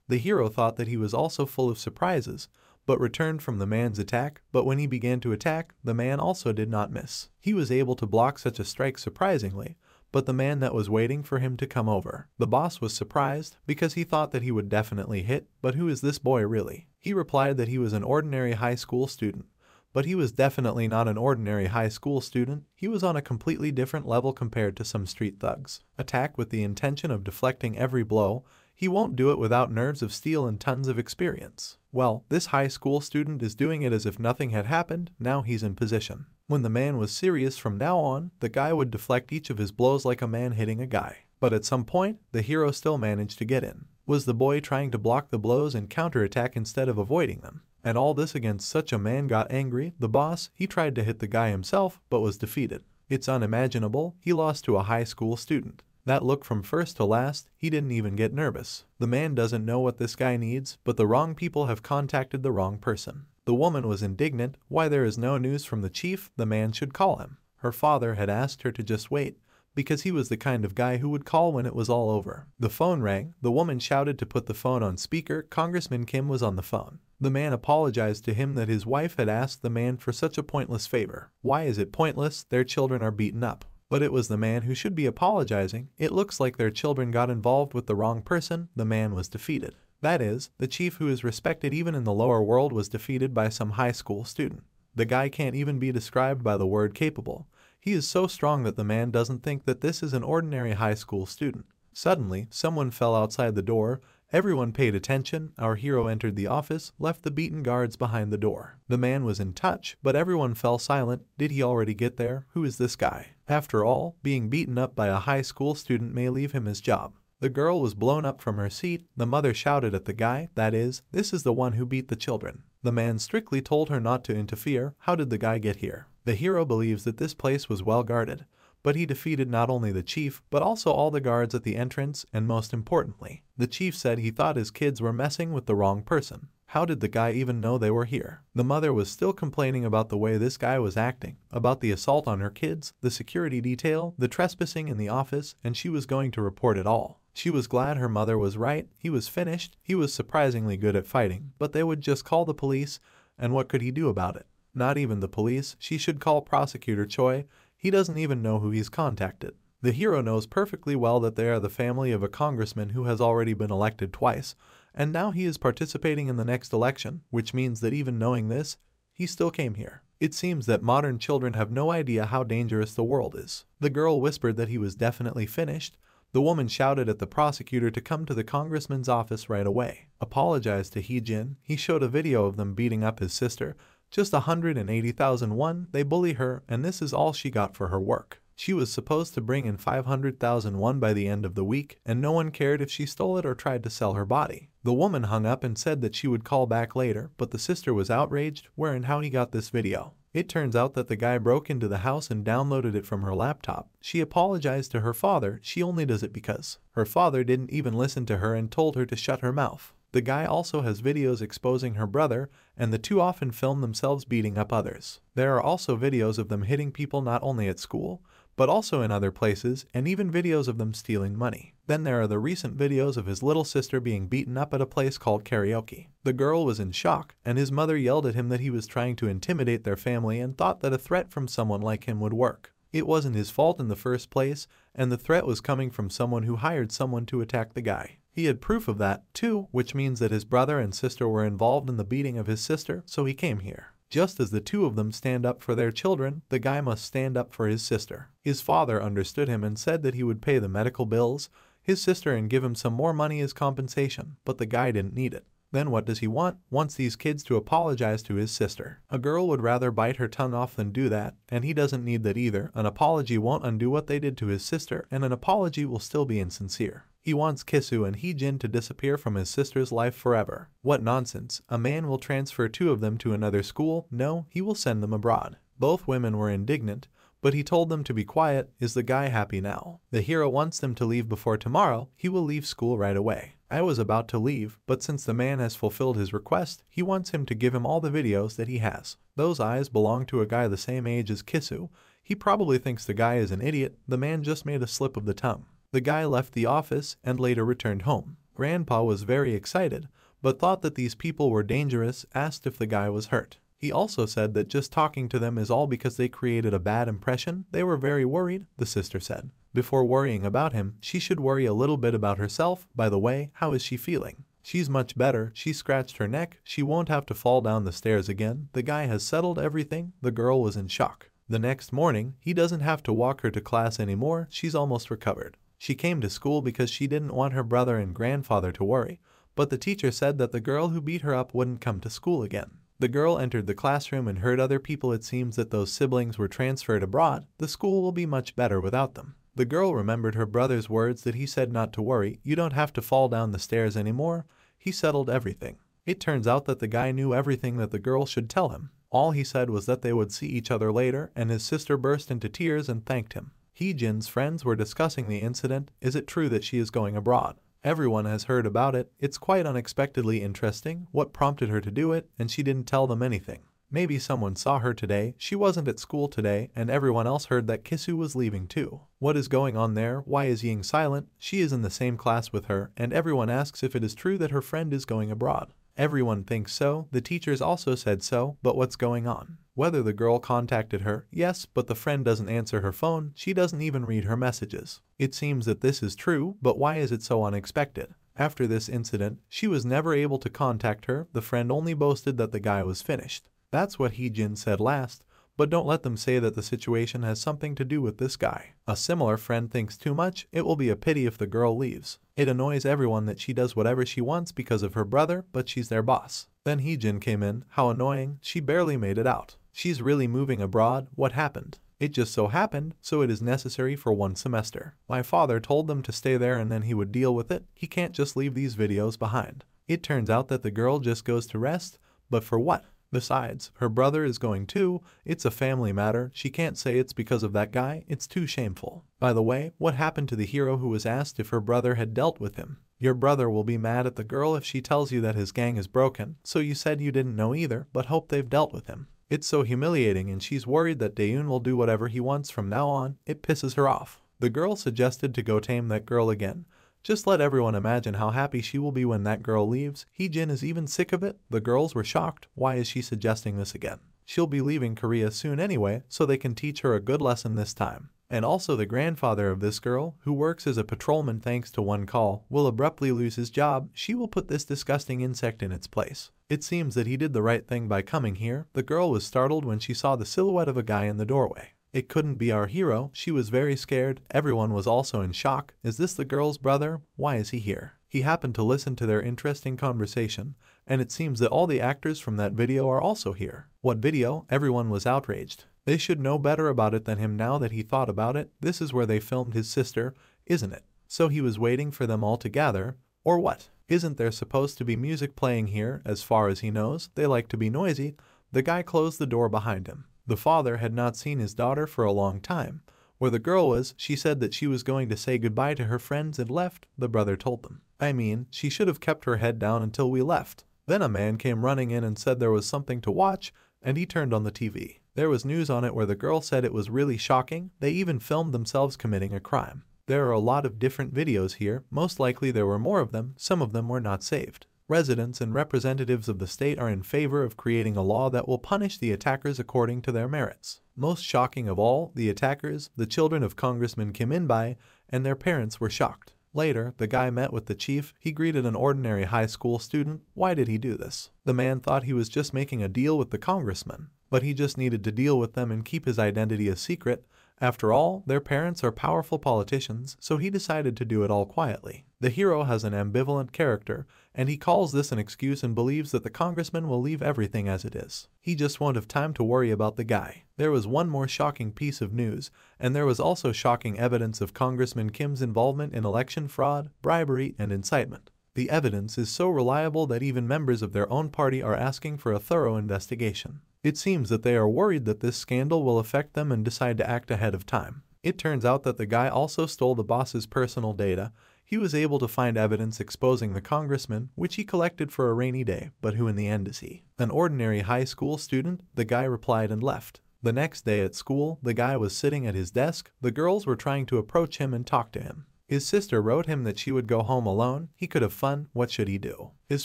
The hero thought that he was also full of surprises, but returned from the man's attack. But when he began to attack, the man also did not miss. He was able to block such a strike surprisingly, but the man that was waiting for him to come over. The boss was surprised because he thought that he would definitely hit, but who is this boy really? He replied that he was an ordinary high school student, but he was definitely not an ordinary high school student. He was on a completely different level compared to some street thugs. Attack with the intention of deflecting every blow. He won't do it without nerves of steel and tons of experience. Well, this high school student is doing it as if nothing had happened. Now he's in position. When the man was serious, from now on, the guy would deflect each of his blows like a man hitting a guy. But at some point, the hero still managed to get in. Was the boy trying to block the blows and counterattack instead of avoiding them? And all this against such a man got angry. The boss, he tried to hit the guy himself, but was defeated. It's unimaginable. He lost to a high school student. That look from first to last, he didn't even get nervous. The man doesn't know what this guy needs, but the wrong people have contacted the wrong person. The woman was indignant. Why there is no news from the chief? The man should call him. Her father had asked her to just wait, because he was the kind of guy who would call when it was all over. The phone rang. The woman shouted to put the phone on speaker. Congressman Kim was on the phone. The man apologized to him that his wife had asked the man for such a pointless favor. Why is it pointless? Their children are beaten up. But it was the man who should be apologizing. It looks like their children got involved with the wrong person. The man was defeated. That is, the chief, who is respected even in the lower world, was defeated by some high school student. The guy can't even be described by the word capable. He is so strong that the man doesn't think that this is an ordinary high school student. Suddenly, someone fell outside the door. Everyone paid attention. Our hero entered the office, left the beaten guards behind the door. The man was in touch, but everyone fell silent. Did he already get there? Who is this guy? After all, being beaten up by a high school student may leave him his job. The girl was blown up from her seat. The mother shouted at the guy, that is, this is the one who beat the children. The man strictly told her not to interfere. How did the guy get here? The hero believes that this place was well guarded, but he defeated not only the chief, but also all the guards at the entrance, and most importantly, the chief said he thought his kids were messing with the wrong person. How did the guy even know they were here? The mother was still complaining about the way this guy was acting, about the assault on her kids, the security detail, the trespassing in the office, and she was going to report it all. She was glad her mother was right. He was finished. He was surprisingly good at fighting, but they would just call the police, and what could he do about it? Not even the police. She should call Prosecutor Choi. He doesn't even know who he's contacted. The hero knows perfectly well that they are the family of a congressman who has already been elected twice, and now he is participating in the next election, which means that even knowing this, he still came here. It seems that modern children have no idea how dangerous the world is. The girl whispered that he was definitely finished. The woman shouted at the prosecutor to come to the congressman's office right away. Apologized to Ijin. He showed a video of them beating up his sister. Just 180,000 won, they bully her, and this is all she got for her work. She was supposed to bring in 500,000 won by the end of the week, and no one cared if she stole it or tried to sell her body. The woman hung up and said that she would call back later, but the sister was outraged, where and how he got this video. It turns out that the guy broke into the house and downloaded it from her laptop. She apologized to her father. She only does it because her father didn't even listen to her and told her to shut her mouth. The guy also has videos exposing her brother, and the two often film themselves beating up others. There are also videos of them hitting people not only at school, but also in other places, and even videos of them stealing money. Then there are the recent videos of his little sister being beaten up at a place called karaoke. The girl was in shock, and his mother yelled at him that he was trying to intimidate their family and thought that a threat from someone like him would work. It wasn't his fault in the first place, and the threat was coming from someone who hired someone to attack the guy. He had proof of that, too, which means that his brother and sister were involved in the beating of his sister, so he came here. Just as the two of them stand up for their children, the guy must stand up for his sister. His father understood him and said that he would pay the medical bills, his sister, and give him some more money as compensation, but the guy didn't need it. Then what does he want? Wants these kids to apologize to his sister. A girl would rather bite her tongue off than do that, and he doesn't need that either. An apology won't undo what they did to his sister, and an apology will still be insincere. He wants Kisu and Ijin to disappear from his sister's life forever. What nonsense. A man will transfer two of them to another school? No, he will send them abroad. Both women were indignant, but he told them to be quiet. Is the guy happy now? The hero wants them to leave before tomorrow. He will leave school right away. I was about to leave, but since the man has fulfilled his request, he wants him to give him all the videos that he has. Those eyes belong to a guy the same age as Kisu. He probably thinks the guy is an idiot. The man just made a slip of the tongue. The guy left the office and later returned home. Grandpa was very excited, but thought that these people were dangerous, asked if the guy was hurt. He also said that just talking to them is all because they created a bad impression. They were very worried, the sister said. Before worrying about him, she should worry a little bit about herself. By the way, how is she feeling? She's much better. She scratched her neck. She won't have to fall down the stairs again. The guy has settled everything. The girl was in shock. The next morning, he doesn't have to walk her to class anymore. She's almost recovered. She came to school because she didn't want her brother and grandfather to worry, but the teacher said that the girl who beat her up wouldn't come to school again. The girl entered the classroom and heard other people. It seems that those siblings were transferred abroad. The school will be much better without them. The girl remembered her brother's words that he said not to worry. You don't have to fall down the stairs anymore. He settled everything. It turns out that the guy knew everything that the girl should tell him. All he said was that they would see each other later, and his sister burst into tears and thanked him. Ijin's friends were discussing the incident. Is it true that she is going abroad? Everyone has heard about it. It's quite unexpectedly interesting. What prompted her to do it? And she didn't tell them anything. Maybe someone saw her today. She wasn't at school today, and everyone else heard that Kisu was leaving too. What is going on there? Why is Ying silent? She is in the same class with her, and everyone asks if it is true that her friend is going abroad. Everyone thinks so. The teachers also said so, but what's going on? Whether the girl contacted her? Yes, but the friend doesn't answer her phone. She doesn't even read her messages. It seems that this is true, but why is it so unexpected? After this incident, she was never able to contact her. The friend only boasted that the guy was finished. That's what Ijin said last. But don't let them say that the situation has something to do with this guy. A similar friend thinks too much. It will be a pity if the girl leaves. It annoys everyone that she does whatever she wants because of her brother, but she's their boss. Then Ijin came in. How annoying. She barely made it out. She's really moving abroad. What happened? It just so happened, so it is necessary for 1 semester. My father told them to stay there and then he would deal with it. He can't just leave these videos behind. It turns out that the girl just goes to rest, but for what? Besides, her brother is going too. It's a family matter. She can't say it's because of that guy. It's too shameful. By the way, what happened to the hero who was asked if her brother had dealt with him? Your brother will be mad at the girl if she tells you that his gang is broken, so you said you didn't know either but hope they've dealt with him. It's so humiliating and she's worried that Daeun will do whatever he wants from now on. It pisses her off. The girl suggested to go tame that girl again. Just let everyone imagine how happy she will be when that girl leaves. Ijin is even sick of it. The girls were shocked. Why is she suggesting this again? She'll be leaving Korea soon anyway, so they can teach her a good lesson this time. And also the grandfather of this girl, who works as a patrolman thanks to one call, will abruptly lose his job. She will put this disgusting insect in its place. It seems that he did the right thing by coming here. The girl was startled when she saw the silhouette of a guy in the doorway. It couldn't be our hero. She was very scared. Everyone was also in shock. Is this the girl's brother? Why is he here? He happened to listen to their interesting conversation, and it seems that all the actors from that video are also here. What video? Everyone was outraged. They should know better about it than him now that he thought about it. This is where they filmed his sister, isn't it? So he was waiting for them all to gather, or what? Isn't there supposed to be music playing here? As far as he knows, they like to be noisy. The guy closed the door behind him. The father had not seen his daughter for a long time. Where the girl was, she said that she was going to say goodbye to her friends and left, the brother told them. I mean, she should have kept her head down until we left. Then a man came running in and said there was something to watch, and he turned on the TV. There was news on it where the girl said it was really shocking. They even filmed themselves committing a crime. There are a lot of different videos here. Most likely there were more of them. Some of them were not saved. Residents and representatives of the state are in favor of creating a law that will punish the attackers according to their merits. Most shocking of all, the attackers, the children of Congressman Kim In-bai, and their parents were shocked. Later, the guy met with the chief. He greeted an ordinary high school student. Why did he do this? The man thought he was just making a deal with the congressman, but he just needed to deal with them and keep his identity a secret. After all, their parents are powerful politicians, so he decided to do it all quietly. The hero has an ambivalent character, and he calls this an excuse and believes that the congressman will leave everything as it is. He just won't have time to worry about the guy. There was one more shocking piece of news, and there was also shocking evidence of Congressman Kim's involvement in election fraud, bribery, and incitement. The evidence is so reliable that even members of their own party are asking for a thorough investigation. It seems that they are worried that this scandal will affect them and decide to act ahead of time. It turns out that the guy also stole the boss's personal data. He was able to find evidence exposing the congressman, which he collected for a rainy day, but who in the end is he? An ordinary high school student? The guy replied and left. The next day at school, the guy was sitting at his desk. The girls were trying to approach him and talk to him. His sister wrote him that she would go home alone. He could have fun. What should he do? His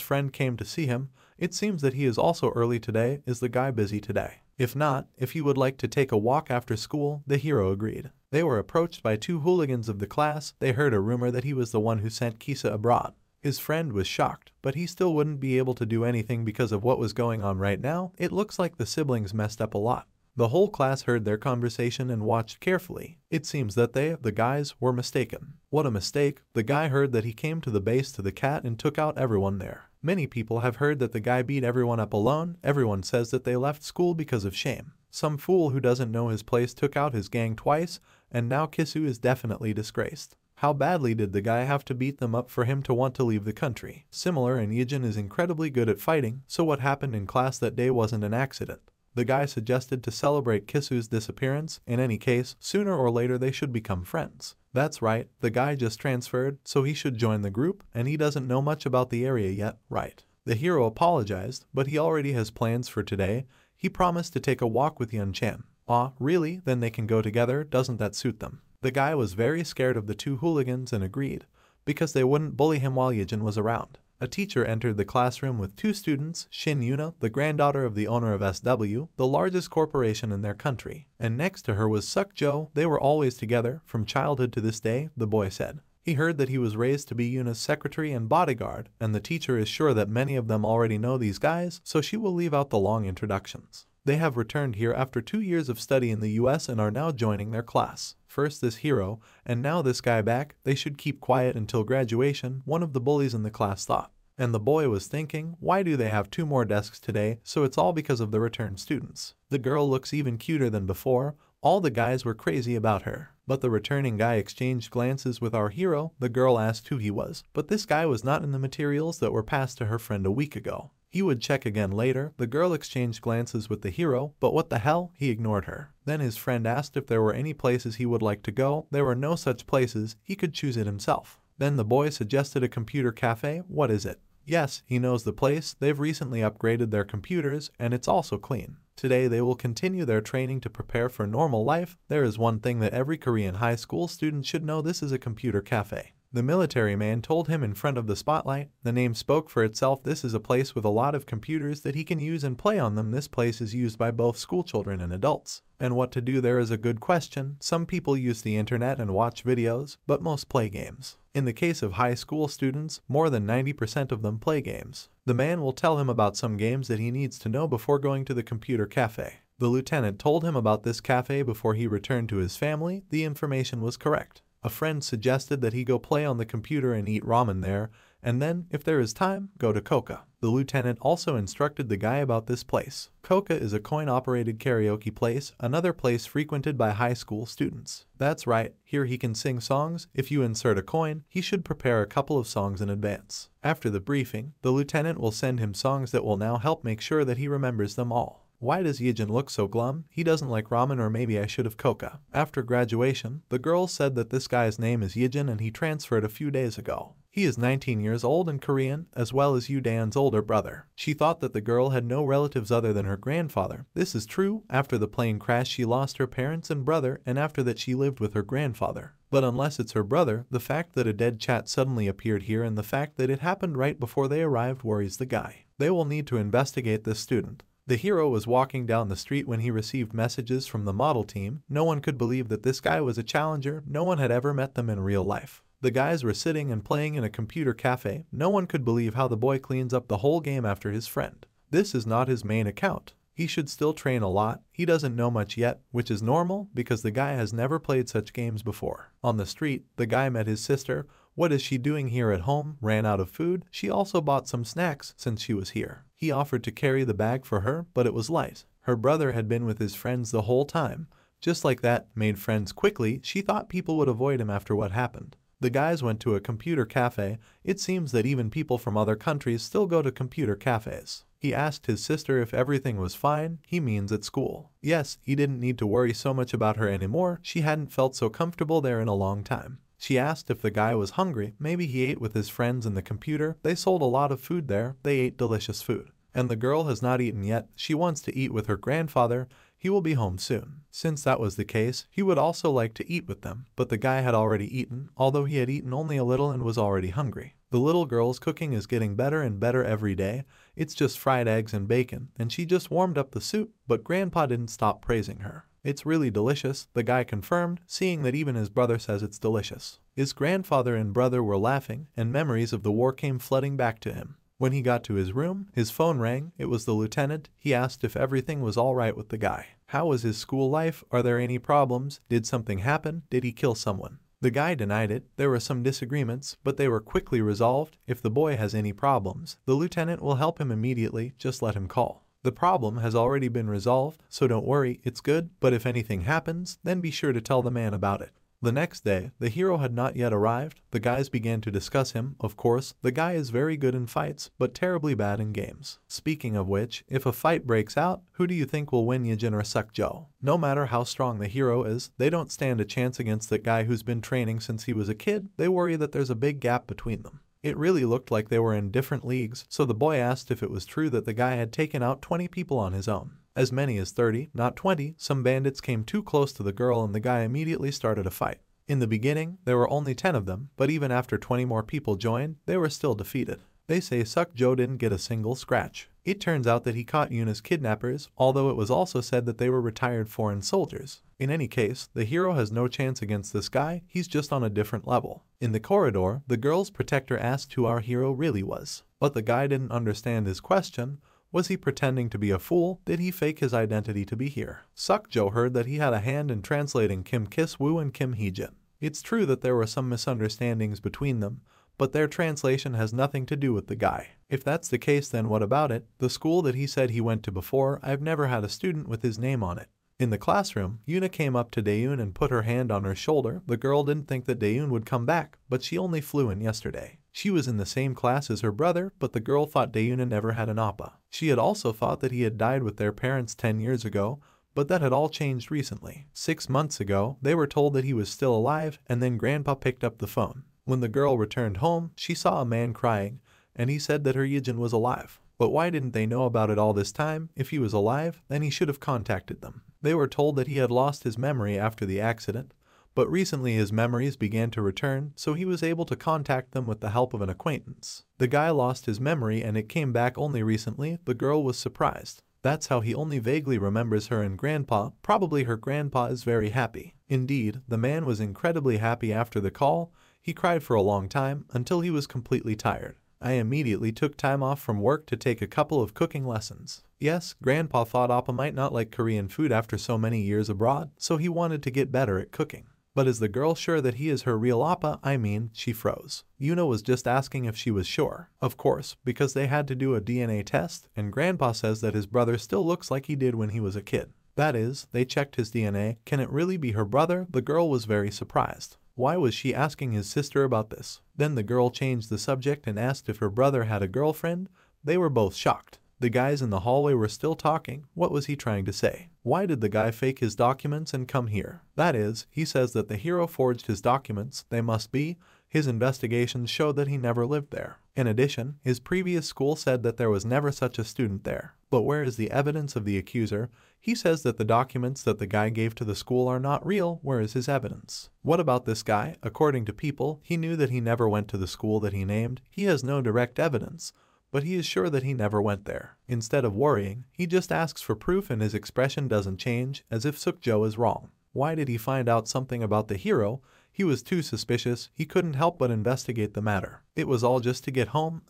friend came to see him. It seems that he is also early today. Is the guy busy today? If not, if he would like to take a walk after school, the hero agreed. They were approached by two hooligans of the class. They heard a rumor that he was the one who sent Kisa abroad. His friend was shocked, but he still wouldn't be able to do anything because of what was going on right now. It looks like the siblings messed up a lot. The whole class heard their conversation and watched carefully. It seems that the guys, were mistaken. What a mistake. The guy heard that he came to the base to the cat and took out everyone there. Many people have heard that the guy beat everyone up alone. Everyone says that they left school because of shame. Some fool who doesn't know his place took out his gang twice, and now Kisu is definitely disgraced. How badly did the guy have to beat them up for him to want to leave the country? Similar, and Ijin is incredibly good at fighting, so what happened in class that day wasn't an accident. The guy suggested to celebrate Kisu's disappearance. In any case, sooner or later they should become friends. That's right, the guy just transferred, so he should join the group, and he doesn't know much about the area yet, right? The hero apologized, but he already has plans for today. He promised to take a walk with Yun Chan. Ah, really? Then they can go together. Doesn't that suit them? The guy was very scared of the two hooligans and agreed, because they wouldn't bully him while Ijin was around. A teacher entered the classroom with two students, Shin Yuna, the granddaughter of the owner of SW, the largest corporation in their country, and next to her was Suk Jo. They were always together, from childhood to this day, the boy said. He heard that he was raised to be Yuna's secretary and bodyguard, and the teacher is sure that many of them already know these guys, so she will leave out the long introductions. They have returned here after 2 years of study in the US and are now joining their class. First this hero, and now this guy back. They should keep quiet until graduation, one of the bullies in the class thought. And the boy was thinking, why do they have 2 more desks today? So it's all because of the returned students. The girl looks even cuter than before. All the guys were crazy about her. But the returning guy exchanged glances with our hero. The girl asked who he was, but this guy was not in the materials that were passed to her friend a week ago. He would check again later. The girl exchanged glances with the hero, but what the hell? He ignored her. Then his friend asked if there were any places he would like to go. There were no such places. He could choose it himself. Then the boy suggested a computer cafe. What is it? Yes, he knows the place. They've recently upgraded their computers and it's also clean. Today they will continue their training to prepare for normal life. There is one thing that every Korean high school student should know: this is a computer cafe. The military man told him in front of the spotlight. The name spoke for itself. This is a place with a lot of computers that he can use and play on them. This place is used by both schoolchildren and adults. And what to do there is a good question. Some people use the internet and watch videos, but most play games. In the case of high school students, more than 90% of them play games. The man will tell him about some games that he needs to know before going to the computer cafe. The lieutenant told him about this cafe before he returned to his family. The information was correct. A friend suggested that he go play on the computer and eat ramen there, and then, if there is time, go to Koka. The lieutenant also instructed the guy about this place. Koka is a coin-operated karaoke place, another place frequented by high school students. That's right, here he can sing songs. If you insert a coin, he should prepare a couple of songs in advance. After the briefing, the lieutenant will send him songs that will now help make sure that he remembers them all. Why does Ijin look so glum? He doesn't like ramen, or maybe I should have Koka. After graduation, the girls said that this guy's name is Ijin and he transferred a few days ago. He is 19 years old and Korean, as well as Dan's older brother. She thought that the girl had no relatives other than her grandfather. This is true. After the plane crash, she lost her parents and brother, and after that she lived with her grandfather. But unless it's her brother, the fact that a dead chat suddenly appeared here and the fact that it happened right before they arrived worries the guy. They will need to investigate this student. The hero was walking down the street when he received messages from the model team. No one could believe that this guy was a challenger. No one had ever met them in real life. The guys were sitting and playing in a computer cafe. No one could believe how the boy cleans up the whole game after his friend. This is not his main account. He should still train a lot. He doesn't know much yet, which is normal because the guy has never played such games before. On the street, the guy met his sister. What is she doing here at home? Ran out of food. She also bought some snacks since she was here. He offered to carry the bag for her, but it was light. Her brother had been with his friends the whole time. Just like that, made friends quickly. She thought people would avoid him after what happened. The guys went to a computer cafe. It seems that even people from other countries still go to computer cafes. He asked his sister if everything was fine. He means at school. Yes, he didn't need to worry so much about her anymore. She hadn't felt so comfortable there in a long time. She asked if the guy was hungry. Maybe he ate with his friends in the computer. They sold a lot of food there. They ate delicious food. And the girl has not eaten yet. She wants to eat with her grandfather. He will be home soon. Since that was the case, he would also like to eat with them. But the guy had already eaten, although he had eaten only a little and was already hungry. The little girl's cooking is getting better and better every day. It's just fried eggs and bacon, and she just warmed up the soup, but Grandpa didn't stop praising her. It's really delicious, the guy confirmed, seeing that even his brother says it's delicious. His grandfather and brother were laughing, and memories of the war came flooding back to him. When he got to his room, his phone rang. It was the lieutenant. He asked if everything was all right with the guy. How was his school life? Are there any problems? Did something happen? Did he kill someone? The guy denied it. There were some disagreements, but they were quickly resolved. If the boy has any problems, the lieutenant will help him immediately. Just let him call. The problem has already been resolved, so don't worry, it's good, but if anything happens, then be sure to tell the man about it. The next day, the hero had not yet arrived. The guys began to discuss him. Of course, the guy is very good in fights, but terribly bad in games. Speaking of which, if a fight breaks out, who do you think will win, Ijin or Suk-jo? No matter how strong the hero is, they don't stand a chance against that guy who's been training since he was a kid. They worry that there's a big gap between them. It really looked like they were in different leagues, so the boy asked if it was true that the guy had taken out 20 people on his own. As many as 30, not 20, some bandits came too close to the girl and the guy immediately started a fight. In the beginning, there were only 10 of them, but even after 20 more people joined, they were still defeated. They say Suk-jo didn't get a single scratch. It turns out that he caught Yuna's kidnappers, although it was also said that they were retired foreign soldiers. In any case, the hero has no chance against this guy. He's just on a different level. In the corridor, the girl's protector asked who our hero really was. But the guy didn't understand his question. Was he pretending to be a fool? Did he fake his identity to be here? Suk-jo heard that he had a hand in translating Kim Kis-woo and Kim Hee-jin. It's true that there were some misunderstandings between them, but their translation has nothing to do with the guy. If that's the case, then what about it? The school that he said he went to before, I've never had a student with his name on it. In the classroom, Yuna came up to Daeun and put her hand on her shoulder. The girl didn't think that Daeun would come back, but she only flew in yesterday. She was in the same class as her brother, but the girl thought Daeun never had an appa. She had also thought that he had died with their parents 10 years ago, but that had all changed recently. 6 months ago, they were told that he was still alive, and then Grandpa picked up the phone. When the girl returned home, she saw a man crying, and he said that her Ijin was alive. But why didn't they know about it all this time? If he was alive, then he should have contacted them. They were told that he had lost his memory after the accident, but recently his memories began to return, so he was able to contact them with the help of an acquaintance. The guy lost his memory and it came back only recently. The girl was surprised. That's how he only vaguely remembers her and grandpa. Probably her grandpa is very happy. Indeed, the man was incredibly happy after the call. He cried for a long time until he was completely tired. I immediately took time off from work to take a couple of cooking lessons. Yes, Grandpa thought Appa might not like Korean food after so many years abroad, so he wanted to get better at cooking. But is the girl sure that he is her real Appa? I mean, she froze. Yuna was just asking if she was sure. Of course, because they had to do a DNA test, and Grandpa says that his brother still looks like he did when he was a kid. That is, they checked his DNA. Can it really be her brother? The girl was very surprised. Why was she asking his sister about this? Then the girl changed the subject and asked if her brother had a girlfriend. They were both shocked. The guys in the hallway were still talking. What was he trying to say? Why did the guy fake his documents and come here? That is, he says that the hero forged his documents. They must be. His investigations showed that he never lived there. In addition, his previous school said that there was never such a student there. But where is the evidence of the accuser? He says that the documents that the guy gave to the school are not real. Where is his evidence? What about this guy? According to people, he knew that he never went to the school that he named. He has no direct evidence, but he is sure that he never went there. Instead of worrying, he just asks for proof and his expression doesn't change, as if Sukjo is wrong. Why did he find out something about the hero? He was too suspicious. He couldn't help but investigate the matter. It was all just to get home,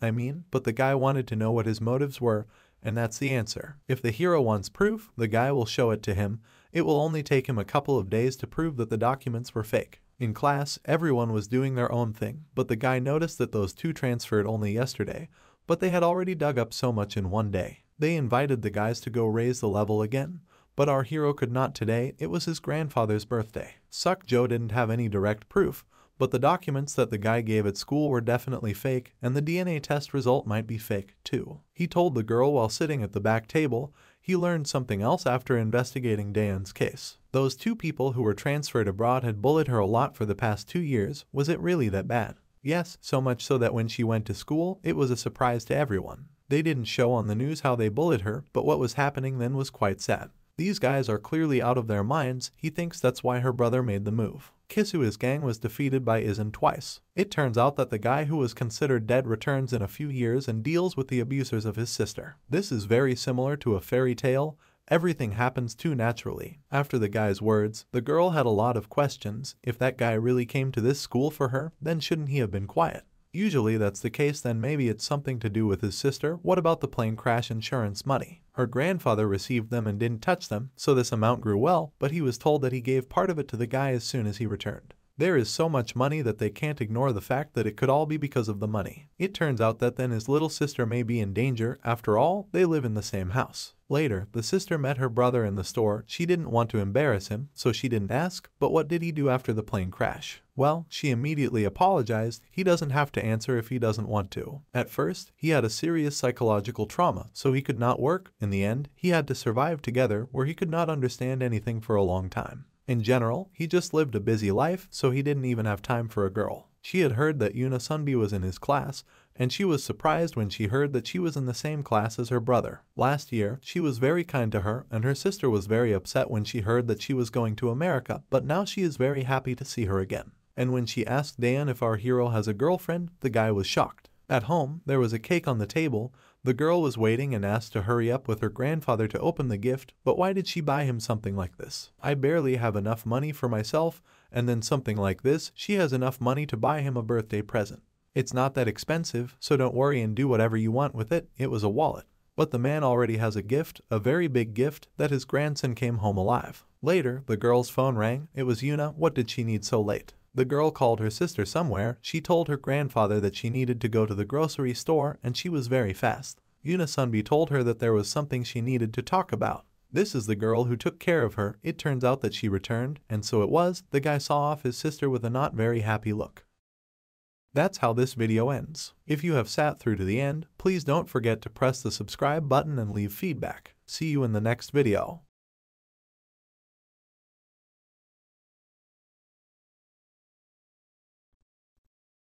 but the guy wanted to know what his motives were, and that's the answer. If the hero wants proof, the guy will show it to him. It will only take him a couple of days to prove that the documents were fake. In class, everyone was doing their own thing, but the guy noticed that those two transferred only yesterday, but they had already dug up so much in one day. They invited the guys to go raise the level again, but our hero could not today. It was his grandfather's birthday. Sukjo didn't have any direct proof, but the documents that the guy gave at school were definitely fake, and the DNA test result might be fake, too. He told the girl while sitting at the back table. He learned something else after investigating Daeun's case. Those two people who were transferred abroad had bullied her a lot for the past 2 years. Was it really that bad? Yes, so much so that when she went to school, it was a surprise to everyone. They didn't show on the news how they bullied her, but what was happening then was quite sad. These guys are clearly out of their minds. He thinks that's why her brother made the move. Kisua's gang was defeated by Ijin twice. It turns out that the guy who was considered dead returns in a few years and deals with the abusers of his sister. This is very similar to a fairy tale. Everything happens too naturally. After the guy's words, the girl had a lot of questions. If that guy really came to this school for her, then shouldn't he have been quiet? Usually that's the case, then maybe it's something to do with his sister. What about the plane crash insurance money? Her grandfather received them and didn't touch them, so this amount grew well, but he was told that he gave part of it to the guy as soon as he returned. There is so much money that they can't ignore the fact that it could all be because of the money. It turns out that then his little sister may be in danger. After all, they live in the same house. Later, the sister met her brother in the store. She didn't want to embarrass him, so she didn't ask. But what did he do after the plane crash? Well, she immediately apologized. He doesn't have to answer if he doesn't want to. At first, he had a serious psychological trauma, so he could not work. In the end, he had to survive together where he could not understand anything for a long time. In general, he just lived a busy life, so he didn't even have time for a girl. She had heard that Yuna Sunbi was in his class, and she was surprised when she heard that she was in the same class as her brother. Last year, she was very kind to her, and her sister was very upset when she heard that she was going to America, but now she is very happy to see her again. And when she asked Daeun if our hero has a girlfriend, the guy was shocked. At home, there was a cake on the table. The girl was waiting and asked to hurry up with her grandfather to open the gift, but why did she buy him something like this? I barely have enough money for myself, and then something like this. She has enough money to buy him a birthday present. It's not that expensive, so don't worry and do whatever you want with it. It was a wallet. But the man already has a gift, a very big gift, that his grandson came home alive. Later, the girl's phone rang. It was Yuna. What did she need so late? The girl called her sister somewhere. She told her grandfather that she needed to go to the grocery store, and she was very fast. Yuna Sunbi told her that there was something she needed to talk about. This is the girl who took care of her. It turns out that she returned, and so it was. The guy saw off his sister with a not very happy look. That's how this video ends. If you have sat through to the end, please don't forget to press the subscribe button and leave feedback. See you in the next video.